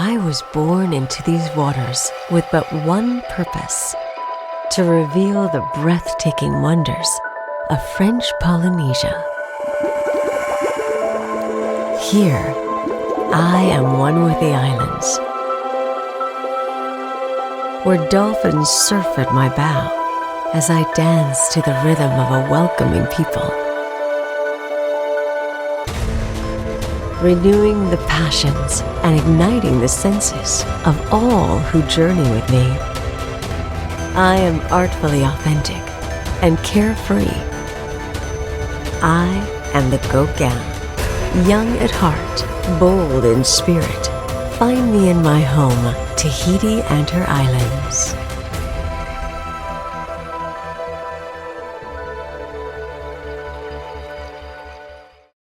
I was born into these waters with but one purpose: to reveal the breathtaking wonders of French Polynesia. Here, I am one with the islands, where dolphins surf at my bow as I dance to the rhythm of a welcoming people, renewing the passions and igniting the senses of all who journey with me. I am artfully authentic and carefree. I am the Gauguin, young at heart, bold in spirit. Find me in my home, Tahiti and her islands.